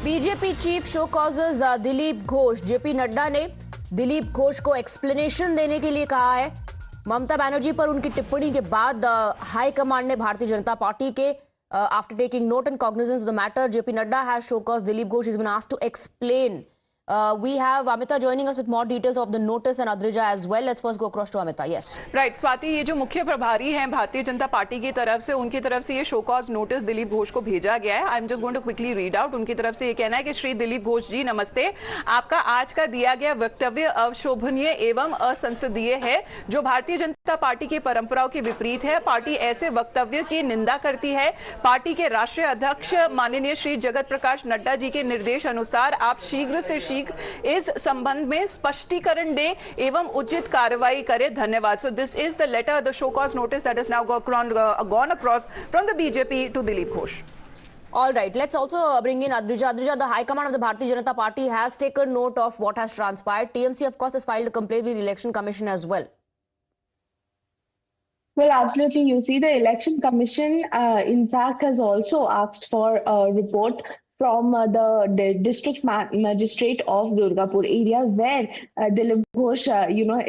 BJP chief show causes Dilip Ghosh. JP Nadda ने दिलीप घोष को explanation देने के लिए कहा है। ममता बनर्जी पर उनकी टिप्पणी के बाद हाई कमांड ने भारतीय जनता पार्टी के after taking note and cognizance of the matter, JP Nadda has show cause Dilip Ghosh is been asked to explain. We have Amita joining us with more details of the notice and Adrija as well. Let's first go across to Amita. Yes. Right, Swati, ये जो मुख्य प्रभारी हैं Bharatiya Janata party की तरफ से, उनकी तरफ से ये show cause notice Dilip Ghosh को भेजा गया है। I am just going to quickly read out. उनकी तरफ से ये कहना है कि श्री दिलीप घोष जी नमस्ते, आपका आज का दिया गया वक्तव्य अशोभनीय एवं असंसदीय है, जो भारतीय जनता पार्टी की परंपराओं के विपरीत है। पार्टी ऐसे वक्तव्य की निंदा करती है। पार्टी के राष्ट्रीय अध्यक्ष माननीय श्री जगत प्रकाश नड्डा जी के निर्देश अनुसार आप शीघ्र से शीघ्र इस संबंध में स्पष्टीकरण दें एवं उचित कार्रवाई करें। धन्यवाद। So this is the letter, the show cause notice that has now gone across from the BJP to Dilip Ghosh. All right, let's also bring in Adrija. Adrija, the High Command of the Bharatiya Janata Party has taken note of what has transpired. TMC, of course, has filed a complaint with the Election Commission as well. Well, absolutely. You see, the Election Commission, in fact, has also asked for a report from the district magistrate of Durgapur area, where Dilip Ghosh,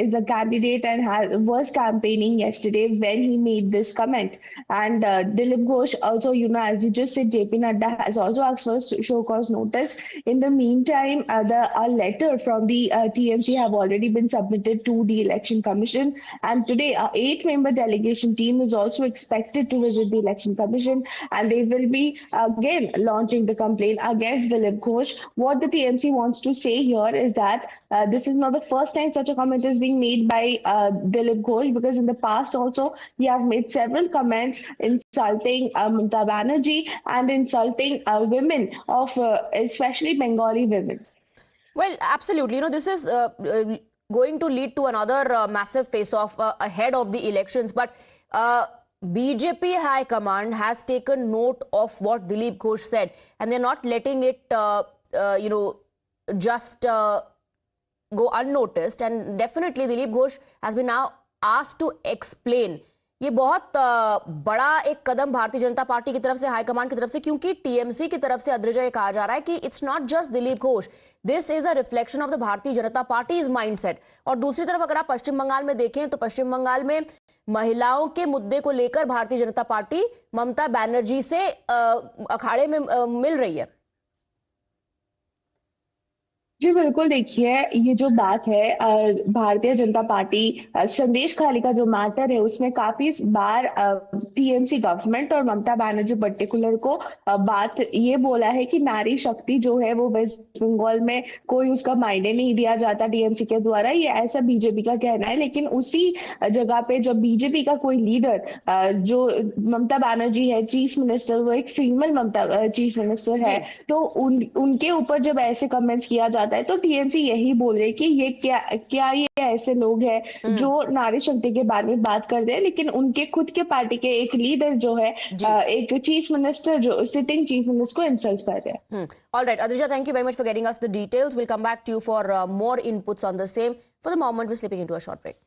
is a candidate and was campaigning yesterday when he made this comment. And Dilip Ghosh also, as you just said, JP Nadda has also asked for a show cause notice. In the meantime, a letter from the TMC have already been submitted to the Election Commission. And today, a 8-member delegation team is also expected to visit the Election Commission, and they will be again launching the complaint against Dilip Ghosh. What the TMC wants to say here is that this is not the first time such a comment is being made by Dilip Ghosh, because in the past also he has made several comments insulting Mamata Banerjee and insulting women of especially Bengali women. Well, absolutely. This is going to lead to another massive face-off ahead of the elections. But BJP High Command has taken note of what Dilip Ghosh said, and they're not letting it, just go unnoticed. And definitely Dilip Ghosh has been now asked to explain. ये बहुत बड़ा एक कदम Bharatiya Janata party की तरफ से, high command की तरफ से, क्योंकि टीएमसी की तरफ से अद्रिजा ये कहा जा रहा है कि it's not just Dilip Ghosh, this is a reflection of the Bharatiya Janata parties mindset. और दूसरी तरफ अगर आप पश्चिम बंगाल में देखें तो पश्चिम बंगाल में महिलाओं के मुद्दे को लेकर भारतीय जनता पार्टी ममता बनर्जी से अखाड़े में मिल रही है। जी बिल्कुल, देखिए ये जो बात है, भारतीय जनता पार्टी संदेश खाली का जो मैटर है उसमें काफी बार टीएमसी गवर्नमेंट और ममता बनर्जी पर्टिकुलर को बात ये बोला है कि नारी शक्ति जो है वो वेस्ट बंगाल में कोई उसका मायने नहीं दिया जाता टीएमसी के द्वारा, ये ऐसा बीजेपी का कहना है। लेकिन उसी जगह पे जब बीजेपी का कोई लीडर जो ममता बनर्जी है चीफ मिनिस्टर, वो एक फीमेल ममता चीफ मिनिस्टर है, तो उनके ऊपर जब ऐसे कमेंट्स किया जाता है तो टीएमसी यही बोल रहे कि ये क्या ये ऐसे लोग हैं जो नारी शक्ति के बारे में बात करते हैं, लेकिन उनके खुद के पार्टी के एक लीडर जो है, एक चीफ मिनिस्टर जो सिटिंग चीफ मिनिस्टर को इंसल्ट कर रहे हैं। All right, Adrija, thank you very much for getting us the details. We'll come back to you for more inputs on the same. For the moment, we're slipping into a short break.